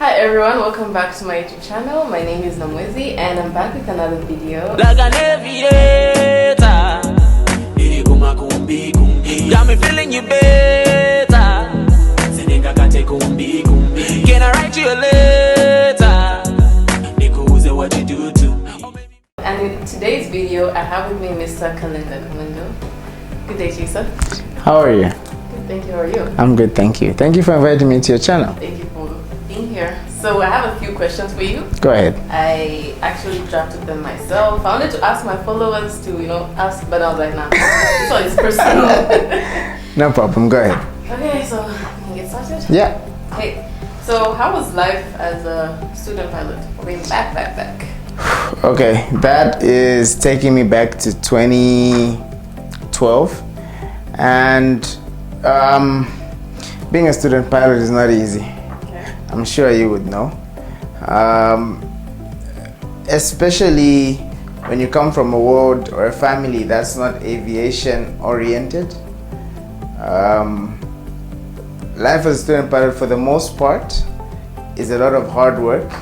Hi everyone, welcome back to my YouTube channel. My name is Namwezi and I'm back with another video. Like an aviator, got me feeling you better. Can I write you a letter? What you do to. And in today's video, I have with me Mr. Kalendo. Good day to you, sir. How are you? Good, thank you. How are you? I'm good, thank you. Thank you for inviting me to your channel. Thank you for being here. So I have a few questions for you. Go ahead. I actually drafted them myself. I wanted to ask my followers to, ask, but I was like, nah, this one is personal. No problem, go ahead. Okay, so can we get started? Yeah. Okay, so how was life as a student pilot? Going back. Okay, that is taking me back to 2012. And being a student pilot is not easy. Okay. I'm sure you would know. Especially when you come from a world or a family that's not aviation oriented. Life as a student pilot, for the most part, is a lot of hard work,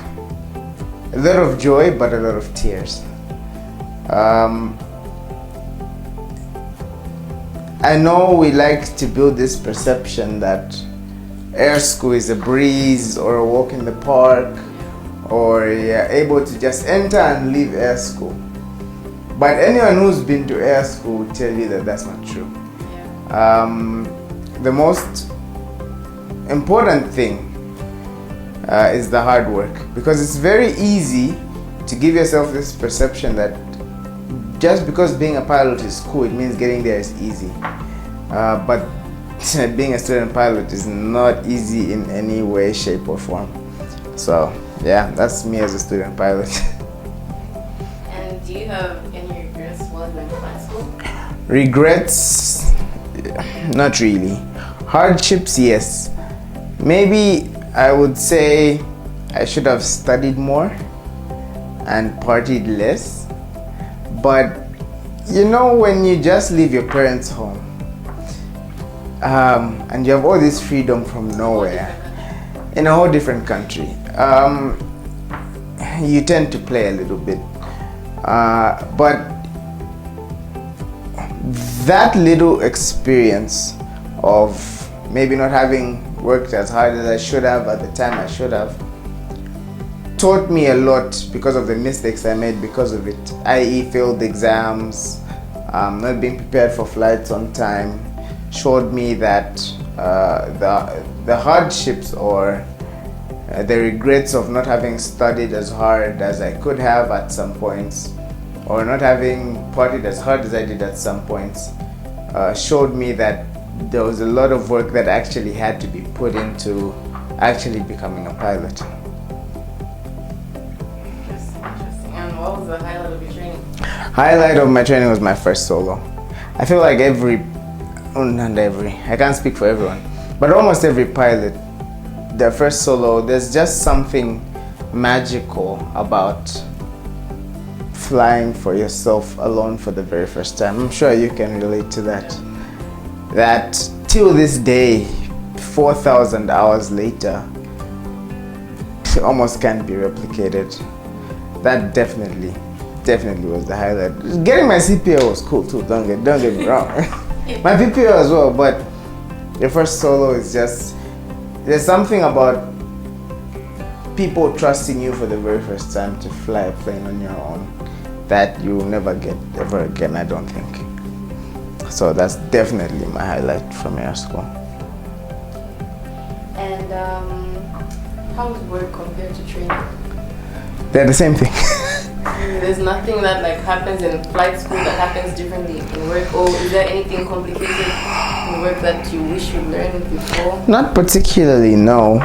a lot of joy, but a lot of tears. I know we like to build this perception that air school is a breeze or a walk in the park, or you're able to just enter and leave air school. But anyone who's been to air school will tell you that that's not true. Yeah. The most important thing is the hard work, because it's very easy to give yourself this perception that just because being a pilot is cool, it means getting there is easy. But being a student pilot is not easy in any way, shape, or form. So yeah, that's me as a student pilot. And do you have any regrets while you went to flight school? Regrets? Not really. Hardships, yes. Maybe I would say I should have studied more and partied less. But when you just leave your parents' home and you have all this freedom from nowhere in a whole different country, you tend to play a little bit. But that little experience of maybe not having worked as hard as I should have at the time I should have taught me a lot because of the mistakes I made because of it, i.e. failed exams, not being prepared for flights on time, showed me that the hardships or the regrets of not having studied as hard as I could have at some points, or not having partied as hard as I did at some points, showed me that there was a lot of work that actually had to be put into actually becoming a pilot. Interesting. And what was the highlight of your training? Highlight of my training was my first solo. I feel like I can't speak for everyone, but almost every pilot, their first solo, there's just something magical about flying for yourself alone for the very first time. I'm sure you can relate to that. That till this day, 4,000 hours later, almost can't be replicated. That definitely was the highlight. Getting my CPO was cool too, don't get me wrong. My PPO as well, but the first solo is just, there's something about people trusting you for the very first time to fly a plane on your own that you'll never get ever again, I don't think. So that's definitely my highlight from air school. And how does work compare to training? They're the same thing. There's nothing that happens in flight school that happens differently in work, or is there anything complicated in work that you wish you learned before? Not particularly, no.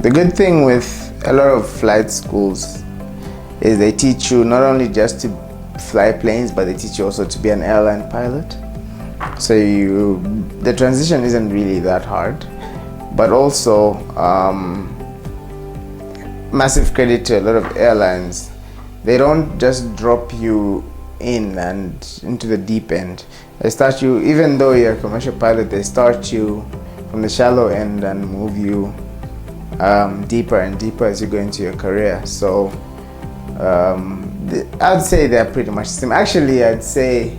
The good thing with a lot of flight schools is they teach you not only just to fly planes, but they teach you also to be an airline pilot. So the transition isn't really that hard. But also, massive credit to a lot of airlines. They don't just drop you in and into the deep end. They start you, even though you're a commercial pilot, they start you from the shallow end and move you deeper and deeper as you go into your career. So I'd say they're pretty much the same. Actually, I'd say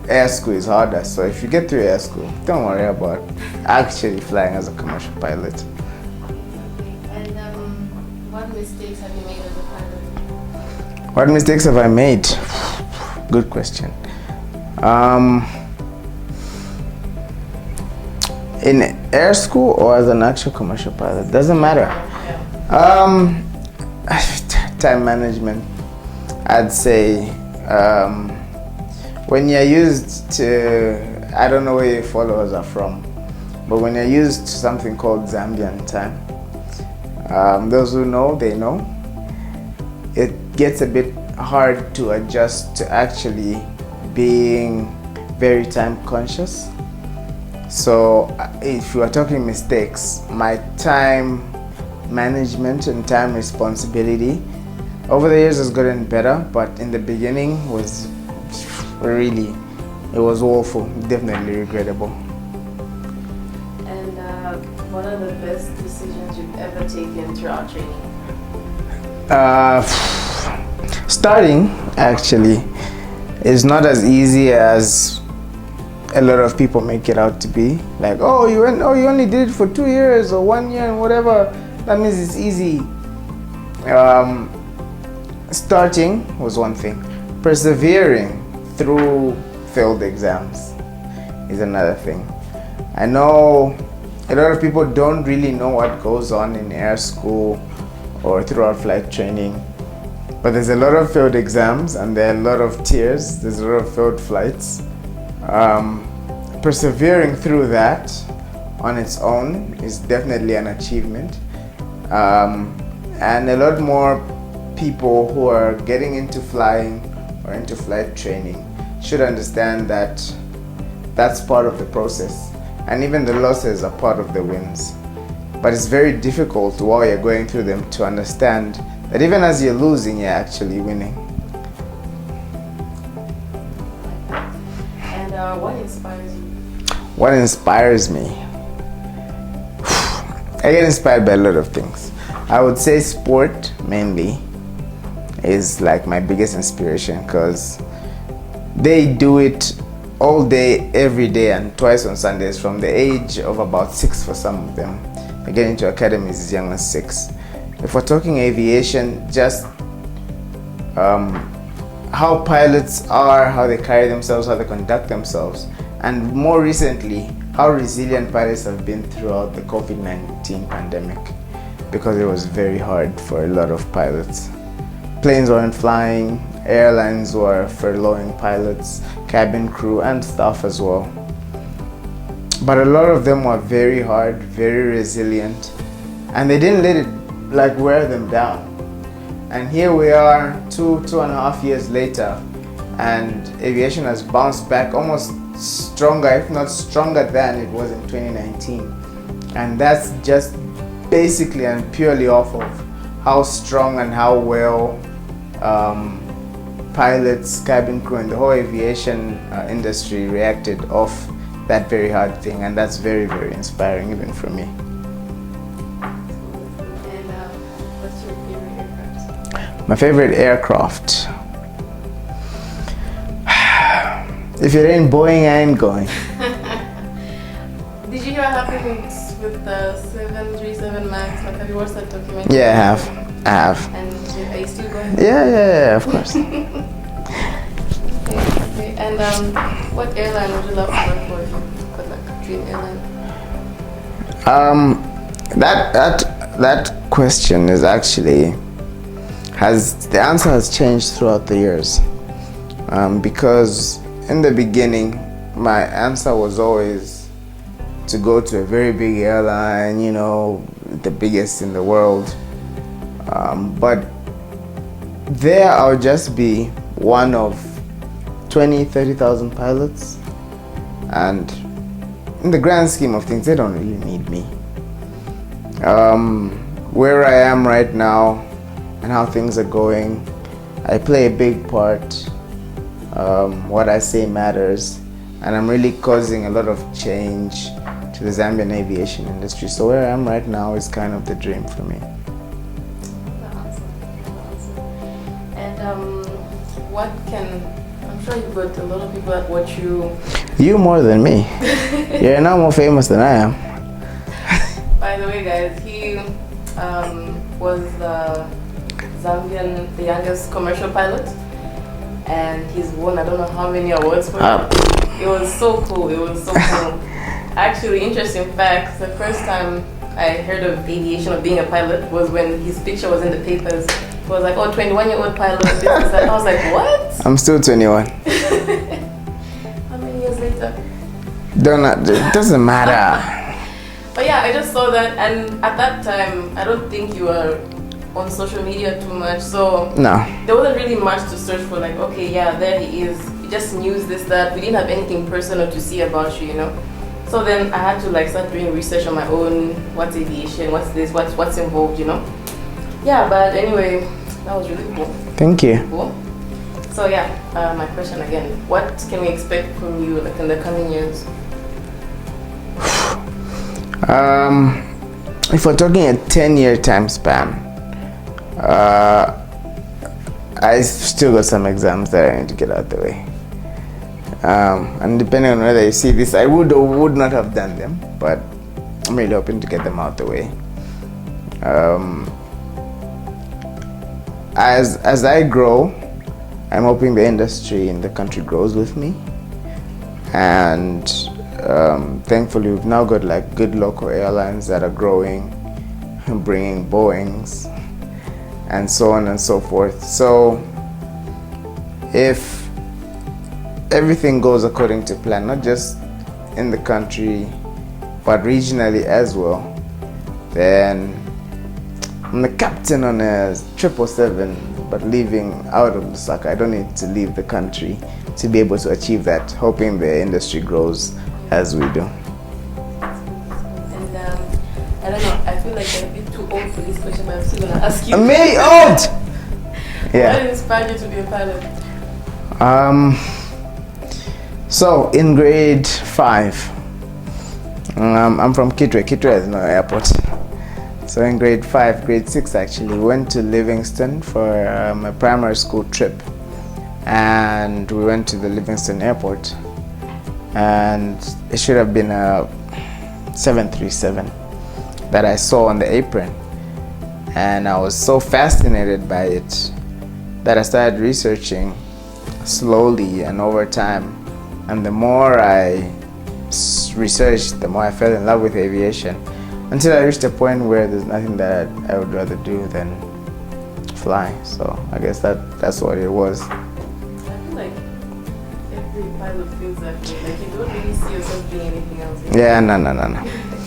air school is harder. So if you get through air school, don't worry about actually flying as a commercial pilot. And what mistakes have you made as a pilot? What mistakes have I made? Good question. In air school or as an actual commercial pilot, doesn't matter. Time management, I'd say. When you're used to, I don't know where your followers are from, but when you're used to something called Zambian time, those who know, they know, it gets a bit hard to adjust to actually being very time conscious. So if you are talking mistakes, my time management and time responsibility over the years has gotten better, but in the beginning was really, it was awful, definitely regrettable. And what are the best decisions you've ever taken throughout training? Starting actually is not as easy as a lot of people make it out to be. Like, oh, you only did it for 2 years or 1 year and whatever. That means it's easy. Starting was one thing. Persevering through failed exams is another thing. I know a lot of people don't really know what goes on in air school or throughout flight training, but there's a lot of failed exams and there are a lot of tears. There's a lot of failed flights. Persevering through that on its own is definitely an achievement, and a lot more people who are getting into flying or into flight training should understand that that's part of the process, and even the losses are part of the wins. But it's very difficult while you're going through them to understand that even as you're losing, you're actually winning. And what inspires you? What inspires me? I get inspired by a lot of things. I would say sport mainly is like my biggest inspiration, because they do it all day, every day, and twice on Sundays from the age of about 6 for some of them. They get into academies as young as 6. If we're talking aviation, just how pilots are, how they carry themselves, how they conduct themselves, and more recently, how resilient pilots have been throughout the COVID-19 pandemic, because it was very hard for a lot of pilots. Planes weren't flying, airlines were furloughing pilots, cabin crew, and staff as well. But a lot of them were very hard, very resilient, and they didn't let it like wear them down. And here we are 2.5 years later, and aviation has bounced back almost stronger, if not stronger than it was in 2019. And that's just basically and purely off of how strong and how well pilots, cabin crew, and the whole aviation industry reacted off that very hard thing. And that's very, very inspiring even for me. And what's your favorite aircraft? My favorite aircraft. If it ain't Boeing, I ain't going. Did you hear what happened with the 737 MAX? Like, have you watched that documentary? Yeah, I have. And are you still going? Yeah, of course. Okay. And what airline would you love to work for if you could, like, dream airline? That question is actually the answer has changed throughout the years, because in the beginning my answer was always to go to a very big airline, the biggest in the world, but there I'll just be one of 20,000-30,000 pilots, and in the grand scheme of things they don't really need me. Where I am right now and how things are going, I play a big part. What I say matters, and I'm really causing a lot of change to to the Zambian aviation industry. So where I am right now is kind of the dream for me. And what can, I'm sure you've got a lot of people that watch you. You more than me. You're now more famous than I am. By the way, guys, he was the Zambian, the youngest commercial pilot, and he's won I don't know how many awards for it. It was so cool. It was so cool. Actually, interesting fact, the first time I heard of aviation, of being a pilot, was when his picture was in the papers. It was like, oh, 21-year-old pilot, this, that. I was like, what? I'm still 21. How many years later? It doesn't matter. But yeah, I just saw that, and at that time, I don't think you were on social media too much, so No. there wasn't really much to search for, like, okay, yeah, there he is. We just news, this, that. We didn't have anything personal to see about you, you know? So then I had to like start doing research on my own. What's aviation? What's this? What's involved? You know? Yeah. But anyway, that was really cool. Thank you. Cool. So yeah, my question again: what can we expect from you like in the coming years? If we're talking a 10-year time span, I still got some exams that I need to get out the way. And depending on whether you see this, I would or would not have done them, but I'm really hoping to get them out the way. As I grow, I'm hoping the industry in the country grows with me, and thankfully we've now got like good local airlines that are growing, bringing Boeings, and so on and so forth. So if everything goes according to plan, not just in the country but regionally as well, then I'm the captain on a 777, but leaving out of Lusaka. I don't need to leave the country to be able to achieve that, hoping the industry grows as we do. And I don't know, I feel like I'm a bit too old for this question, but I'm still gonna ask you. I'm very old! Yeah. What inspired you to be a pilot? So in grade 5, I'm from Kitwe. Kitwe is no airport. So in grade 5, grade 6 actually, we went to Livingston for a primary school trip, and we went to the Livingston airport, and it should have been a 737 that I saw on the apron, and I was so fascinated by it that I started researching slowly and over time. And the more I researched, the more I fell in love with aviation, until I reached a point where there's nothing that I would rather do than fly. So I guess that's what it was. I feel like every pilot feels that way. Like you don't really see yourself doing anything else. Yeah, no.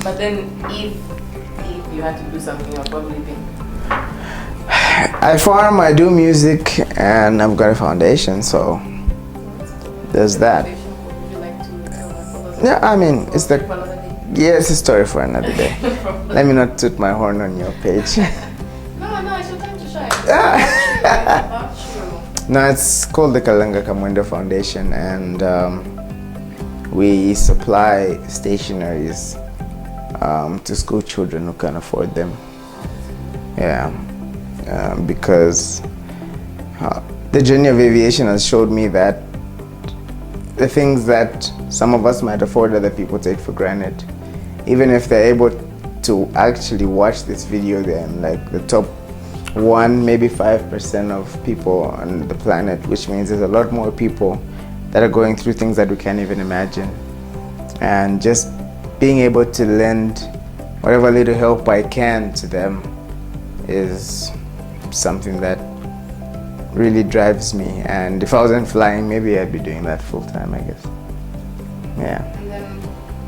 But then if you had to do something, you'll probably be. I farm, I do music, and I've got a foundation, so there's that. Yeah, I mean, it's a story for another day. Let me not toot my horn on your page. No, it's your time to shine. About you. No, it's called the Kalanga Kamwendo Foundation, and we supply stationaries to school children who can afford them. Yeah, because the journey of aviation has showed me that the things that some of us might afford, other people take for granted. Even if they're able to actually watch this video, then like the top 1, maybe 5% of people on the planet, which means there's a lot more people that are going through things that we can't even imagine. And just being able to lend whatever little help I can to them is something that really drives me. And if I wasn't flying, maybe I'd be doing that full time, I guess. Yeah. And then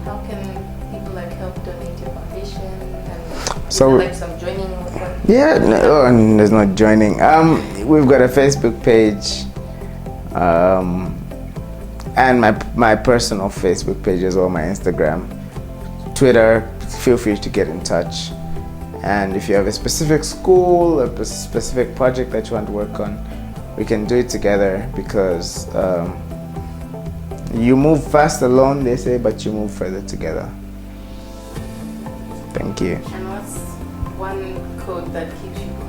how can people like help donate your foundation? And So like some joining with them? yeah, no, there's no joining. We've got a Facebook page, and my personal Facebook page as well, my Instagram, Twitter. Feel free to get in touch. And if you have a specific school or a specific project that you want to work on, we can do it together, because you move fast alone, they say, but you move further together. Thank you. And what's one code that keeps you going?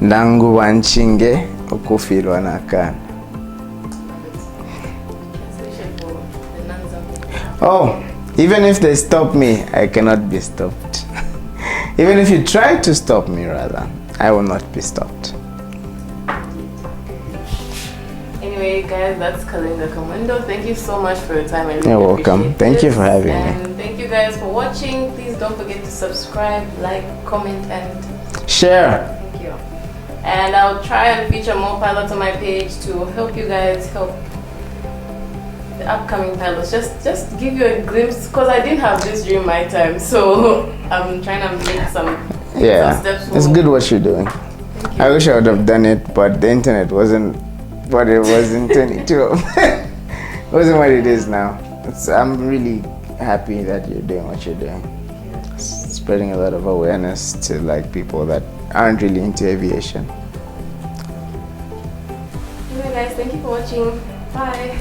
Nangu wanchinge ukufilwa nakana. Translation for the non-Zambian. Oh, even if they stop me, I cannot be stopped. Even if you try to stop me, rather, I will not be stopped. Anyway, guys, that's Kalinga Commando. Thank you so much for your time. I really You're welcome. appreciate Thank you this. for having me. And thank you guys for watching. Please don't forget to subscribe, like, comment, and Share. thank you. And I'll try and feature more pilots on my page to help you guys help the upcoming pilots. Just give you a glimpse, because I didn't have this during my time, so I'm trying to make some steps It's good what you're doing. I wish I would have done it, but the internet wasn't what it was in 2012. It wasn't what it is now. I'm really happy that you're doing what you're doing. Spreading a lot of awareness to like people that aren't really into aviation. Anyway, guys, thank you for watching. Bye.